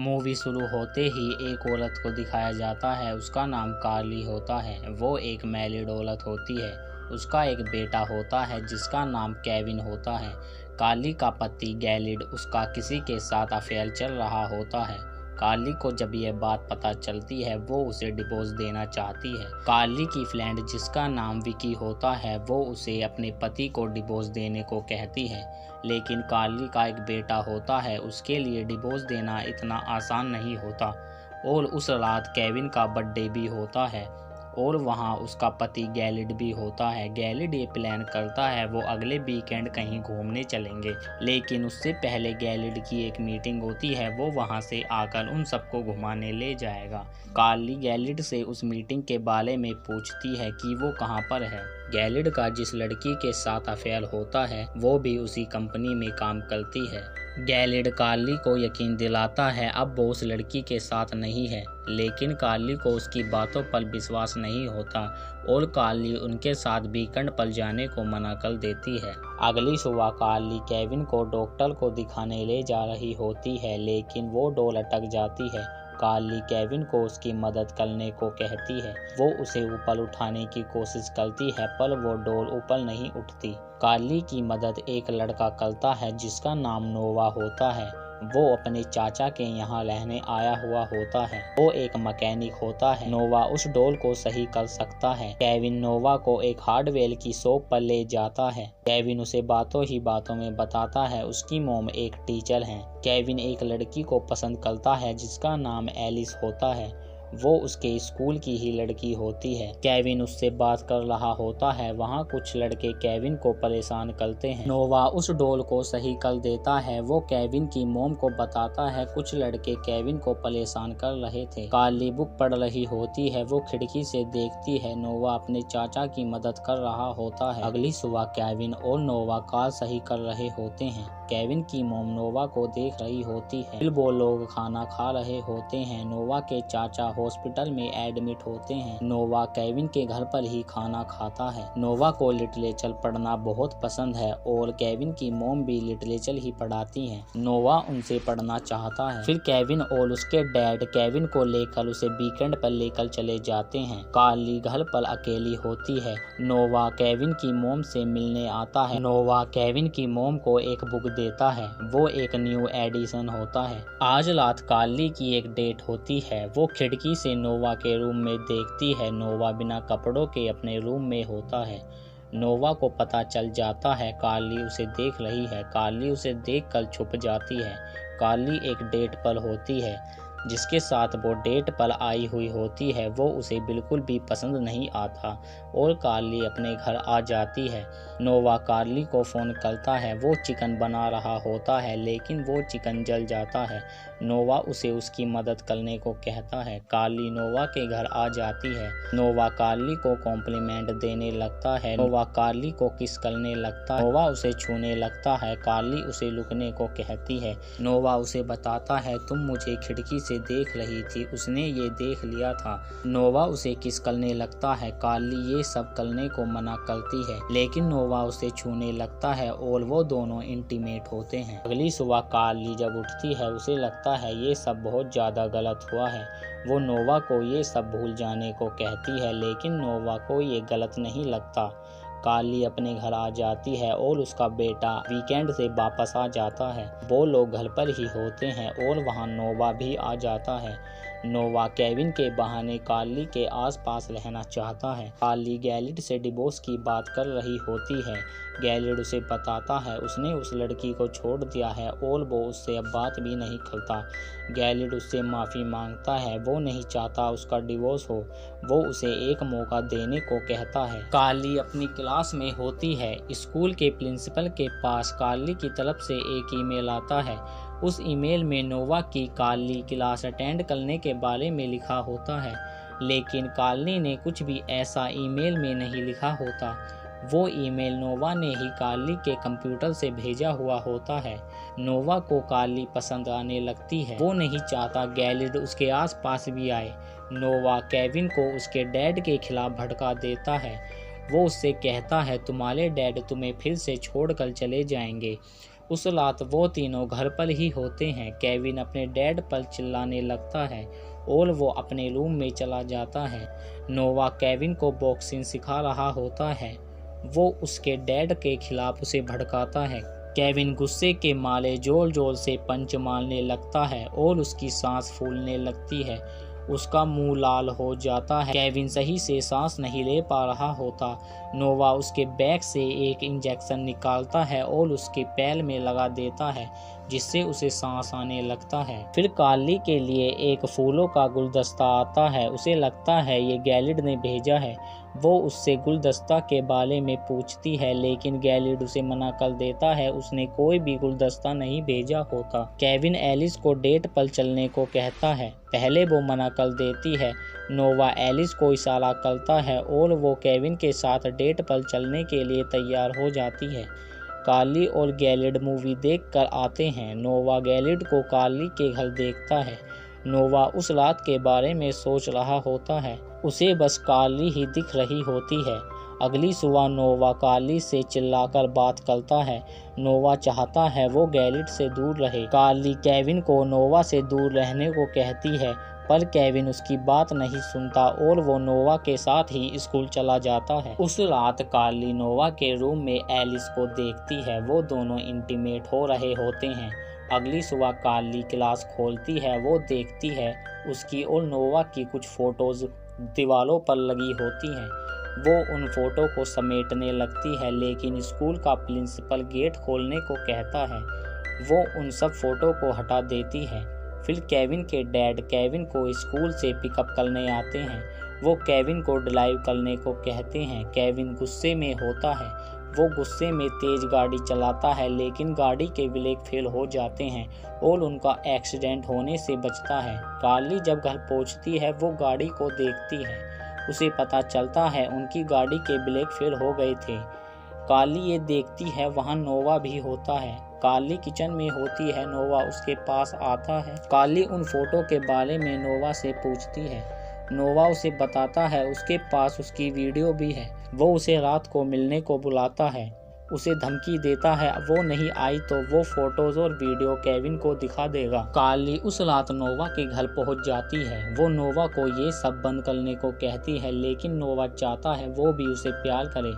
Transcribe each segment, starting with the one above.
Movie शुरू होते ही एक औरत को दिखाया जाता है। उसका नाम कार्ली होता है। वो एक मैरिड औरत होती है। उसका एक बेटा होता है जिसका नाम केविन होता है। कार्ली का पति गैलिड उसका किसी के साथ अफेयर चल रहा होता है। कार्ली को जब यह बात पता चलती है वो उसे डिवोर्स देना चाहती है। कार्ली की फ्रेंड जिसका नाम विकी होता है वो उसे अपने पति को डिवोर्स देने को कहती है, लेकिन कार्ली का एक बेटा होता है, उसके लिए डिवोर्स देना इतना आसान नहीं होता। और उस रात केविन का बर्थडे भी होता है और वहाँ उसका पति गैलिड भी होता है। गैलिड ये प्लान करता है वो अगले वीकेंड कहीं घूमने चलेंगे, लेकिन उससे पहले गैलिड की एक मीटिंग होती है। वो वहाँ से आकर उन सबको घुमाने ले जाएगा। कार्ली गैलिड से उस मीटिंग के बारे में पूछती है कि वो कहाँ पर है। गैलिड का जिस लड़की के साथ अफेयर होता है वो भी उसी कंपनी में काम करती है। गैलिड कार्ली को यकीन दिलाता है अब वो उस लड़की के साथ नहीं है, लेकिन कार्ली को उसकी बातों पर विश्वास नहीं होता और कार्ली उनके साथ वीकेंड पर जाने को मना कर देती है। अगली सुबह कार्ली केविन को डॉक्टर को दिखाने ले जा रही होती है, लेकिन वो डोल अटक जाती है। कार्ली केविन को उसकी मदद करने को कहती है। वो उसे ऊपर उठाने की कोशिश करती है पर वो डोल ऊपर नहीं उठती। कार्ली की मदद एक लड़का करता है जिसका नाम नोवा होता है। वो अपने चाचा के यहाँ रहने आया हुआ होता है। वो एक मैकेनिक होता है। नोवा उस डोल को सही कर सकता है। केविन नोवा को एक हार्डवेयर की शॉप पर ले जाता है। केविन उसे बातों ही बातों में बताता है उसकी मॉम एक टीचर है। केविन एक लड़की को पसंद करता है जिसका नाम एलिस होता है। वो उसके स्कूल की ही लड़की होती है। केविन उससे बात कर रहा होता है। वहाँ कुछ लड़के केविन को परेशान करते हैं। नोवा उस डोल को सही कर देता है। वो केविन की मॉम को बताता है कुछ लड़के केविन को परेशान कर रहे थे। कार्ली बुक पढ़ रही होती है। वो खिड़की से देखती है नोवा अपने चाचा की मदद कर रहा होता है। अगली सुबह केविन और नोवा कार सही कर रहे होते हैं। केविन की मॉम नोवा को देख रही होती है। फिर वो लोग खाना खा रहे होते हैं। नोवा के चाचा हॉस्पिटल में एडमिट होते हैं। नोवा केविन के घर पर ही खाना खाता है। नोवा को लिटरेचर पढ़ना बहुत पसंद है और केविन की मॉम भी लिटरेचर ही पढ़ाती हैं। नोवा उनसे पढ़ना चाहता है। फिर केविन और उसके डैड केविन को लेकर उसे वीकेंड पर लेकर चले जाते हैं। कार्ली घर पर अकेली होती है। नोवा केविन की मॉम से मिलने आता है। नोवा केविन की मॉम को एक बुक देता है। वो एक न्यू एडिशन होता है। आज रात कार्ली की एक डेट होती है। वो खिड़की से नोवा के रूम में देखती है। नोवा बिना कपड़ों के अपने रूम में होता है। नोवा को पता चल जाता है कार्ली उसे देख रही है। कार्ली उसे देखकर छुप जाती है। कार्ली एक डेट पर होती है। जिसके साथ वो डेट पर आई हुई होती है वो उसे बिल्कुल भी पसंद नहीं आता और कार्ली अपने घर आ जाती है। नोवा कार्ली को फ़ोन करता है। वो चिकन बना रहा होता है लेकिन वो चिकन जल जाता है। नोवा उसे उसकी मदद करने को कहता है। कार्ली नोवा के घर आ जाती है। नोवा कार्ली को कॉम्प्लीमेंट देने लगता है। नोवा कार्ली को किस करने लगता है। नोवा उसे छूने लगता है। कार्ली उसे रुकने को कहती है। नोवा उसे बताता है तुम मुझे खिड़की से देख रही थी, उसने ये देख लिया था। नोवा उसे किस करने लगता है। कार्ली ये सब करने को मना करती है, लेकिन नोवा उसे छूने लगता है और वो दोनों इंटीमेट होते हैं। अगली सुबह कार्ली जब उठती है उसे लगता है ये सब बहुत ज़्यादा गलत हुआ है। वो नोवा को ये सब भूल जाने को कहती है, लेकिन नोवा को ये गलत नहीं लगता। कार्ली अपने घर आ जाती है और उसका बेटा वीकेंड से वापस आ जाता है। वो लोग घर पर ही होते हैं और वहाँ नोवा भी आ जाता है। नोवा केविन के बहाने कार्ली के आसपास रहना चाहता है। कार्ली गैलिड से डिवोर्स की बात कर रही होती है। गैलिड उसे बताता है उसने उस लड़की को छोड़ दिया है और वो उससे अब बात भी नहीं करता। गैलिड उससे माफ़ी मांगता है। वो नहीं चाहता उसका डिवोर्स हो। वो उसे एक मौका देने को कहता है। कार्ली अपनी क्लास में होती है। स्कूल के प्रिंसिपल के पास कार्ली की तरफ से एक ईमेल आता है। उस ईमेल में नोवा की कार्ली क्लास अटेंड करने के बारे में लिखा होता है, लेकिन कार्ली ने कुछ भी ऐसा ईमेल में नहीं लिखा होता। वो ईमेल नोवा ने ही कार्ली के कंप्यूटर से भेजा हुआ होता है। नोवा को कार्ली पसंद आने लगती है। वो नहीं चाहता गैलिड उसके आसपास भी आए। नोवा केविन को उसके डैड के खिलाफ भड़का देता है। वो उससे कहता है तुम्हारे डैड तुम्हें फिर से छोड़कर चले जाएंगे उस रात वो तीनों घर पर ही होते हैं। केविन अपने डैड पर चिल्लाने लगता है और वो अपने रूम में चला जाता है। नोवा केविन को बॉक्सिंग सिखा रहा होता है। वो उसके डैड के खिलाफ उसे भड़काता है। केविन गुस्से के मारे जोर जोर से पंच मारने लगता है और उसकी सांस फूलने लगती है। उसका मुंह लाल हो जाता है। केविन सही से सांस नहीं ले पा रहा होता। नोवा उसके बैग से एक इंजेक्शन निकालता है और उसके पैर में लगा देता है, जिससे उसे सांस आने लगता है। फिर कार्ली के लिए एक फूलों का गुलदस्ता आता है। उसे लगता है ये गैलिड ने भेजा है। वो उससे गुलदस्ता के बारे में पूछती है, लेकिन गैलिड उसे मना कर देता है। उसने कोई भी गुलदस्ता नहीं भेजा होता। केविन एलिस को डेट पर चलने को कहता है। पहले वो मना कर देती है। नोवा एलिस को इशारा करता है और वो केविन के साथ डेट पर चलने के लिए तैयार हो जाती है। कार्ली और गैलिड मूवी देखकर आते हैं। नोवा गैलिड को कार्ली के घर देखता है। नोवा उस रात के बारे में सोच रहा होता है। उसे बस कार्ली ही दिख रही होती है। अगली सुबह नोवा कार्ली से चिल्लाकर बात करता है। नोवा चाहता है वो गैलिड से दूर रहे। कार्ली केविन को नोवा से दूर रहने को कहती है, पर केविन उसकी बात नहीं सुनता और वो नोवा के साथ ही स्कूल चला जाता है। उस रात कार्ली नोवा के रूम में एलिस को देखती है। वो दोनों इंटीमेट हो रहे होते हैं। अगली सुबह कार्ली क्लास खोलती है। वो देखती है उसकी और नोवा की कुछ फोटोज दीवारों पर लगी होती हैं। वो उन फोटो को समेटने लगती है, लेकिन स्कूल का प्रिंसिपल गेट खोलने को कहता है। वो उन सब फोटो को हटा देती है। फिर केविन के डैड केविन को स्कूल से पिकअप करने आते हैं। वो केविन को ड्राइव करने को कहते हैं। केविन गुस्से में होता है। वो गुस्से में तेज गाड़ी चलाता है, लेकिन गाड़ी के ब्रेक फेल हो जाते हैं और उनका एक्सीडेंट होने से बचता है। कार्ली जब घर पहुंचती है, वो गाड़ी को देखती है। उसे पता चलता है उनकी गाड़ी के ब्रेक फेल हो गए थे। कार्ली ये देखती है वहाँ नोवा भी होता है। कार्ली किचन में होती है। नोवा उसके पास आता है। कार्ली उन फोटो के बारे में नोवा से पूछती है। नोवा उसे बताता है उसके पास उसकी वीडियो भी है। वो उसे रात को मिलने को बुलाता है। उसे धमकी देता है वो नहीं आई तो वो फोटोज और वीडियो केविन को दिखा देगा। कार्ली उस रात नोवा के घर पहुंच जाती है। वो नोवा को ये सब बंद करने को कहती है, लेकिन नोवा चाहता है वो भी उसे प्यार करे।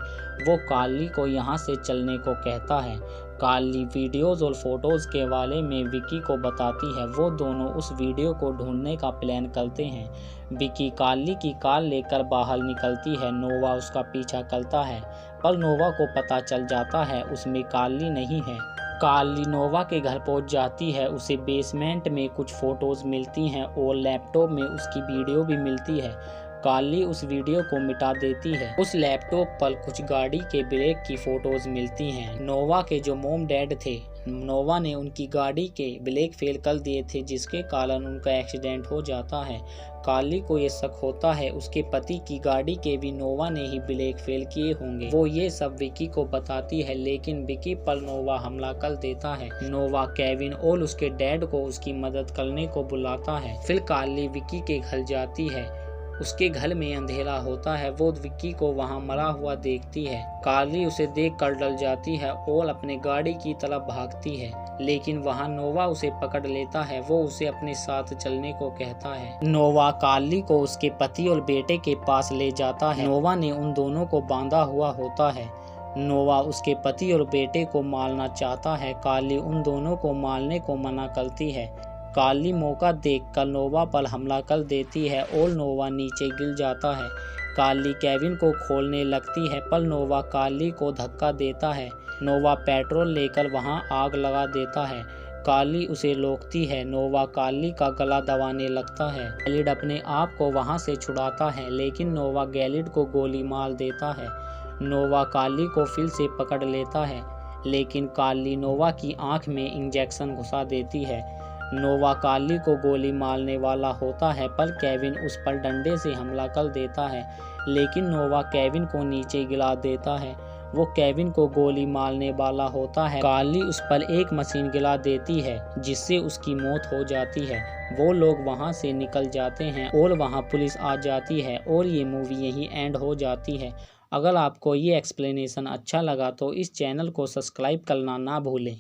वो कार्ली को यहाँ से चलने को कहता है। कार्ली वीडियोस और फोटोज के बारे में विकी को बताती है। वो दोनों उस वीडियो को ढूंढने का प्लान करते हैं। विकी कार्ली की कार लेकर बाहर निकलती है। नोवा उसका पीछा करता है, पर नोवा को पता चल जाता है उसमें कार्ली नहीं है। कार्ली नोवा के घर पहुंच जाती है। उसे बेसमेंट में कुछ फोटोज मिलती हैं और लैपटॉप में उसकी वीडियो भी मिलती है। कार्ली उस वीडियो को मिटा देती है। उस लैपटॉप पर कुछ गाड़ी के ब्रेक की फोटोज मिलती हैं। नोवा के जो मॉम डैड थे, नोवा ने उनकी गाड़ी के ब्रेक फेल कर दिए थे, जिसके कारण उनका एक्सीडेंट हो जाता है। कार्ली को ये शक होता है उसके पति की गाड़ी के भी नोवा ने ही ब्रेक फेल किए होंगे। वो ये सब विकी को बताती है, लेकिन विकी पर नोवा हमला कर देता है। नोवा केविन और उसके डैड को उसकी मदद करने को बुलाता है। फिर कार्ली विकी के घर जाती है। उसके घर में अंधेरा होता है। वो विक्की को वहां मरा हुआ देखती है। कार्ली उसे देखकर डर जाती है और अपने गाड़ी की तरफ भागती है, लेकिन वहां नोवा उसे पकड़ लेता है। वो उसे अपने साथ चलने को कहता है। नोवा कार्ली को उसके पति और बेटे के पास ले जाता है। नोवा ने उन दोनों को बांधा हुआ होता है। नोवा उसके पति और बेटे को मारना चाहता है। कार्ली उन दोनों को मारने को मना करती है। कार्ली मौका देखकर नोवा पर हमला कर देती है और नोवा नीचे गिर जाता है। कार्ली केविन को खोलने लगती है, पर नोवा कार्ली को धक्का देता है। नोवा पेट्रोल लेकर वहां आग लगा देता है। कार्ली उसे रोकती है। नोवा कार्ली का गला दबाने लगता है। गैलिड अपने आप को वहां से छुड़ाता है, लेकिन नोवा गैलिड को गोली मार देता है। नोवा कार्ली को फिर से पकड़ लेता है, लेकिन कार्ली नोवा की आंख में इंजेक्शन घुसा देती है। नोवा कार्ली को गोली मारने वाला होता है, पर केविन उस पर डंडे से हमला कर देता है, लेकिन नोवा केविन को नीचे गिरा देता है। वो केविन को गोली मारने वाला होता है। कार्ली उस पर एक मशीन गिरा देती है, जिससे उसकी मौत हो जाती है। वो लोग वहां से निकल जाते हैं और वहां पुलिस आ जाती है और ये मूवी यहीं एंड हो जाती है। अगर आपको ये एक्सप्लेनेशन अच्छा लगा तो इस चैनल को सब्सक्राइब करना ना भूलें।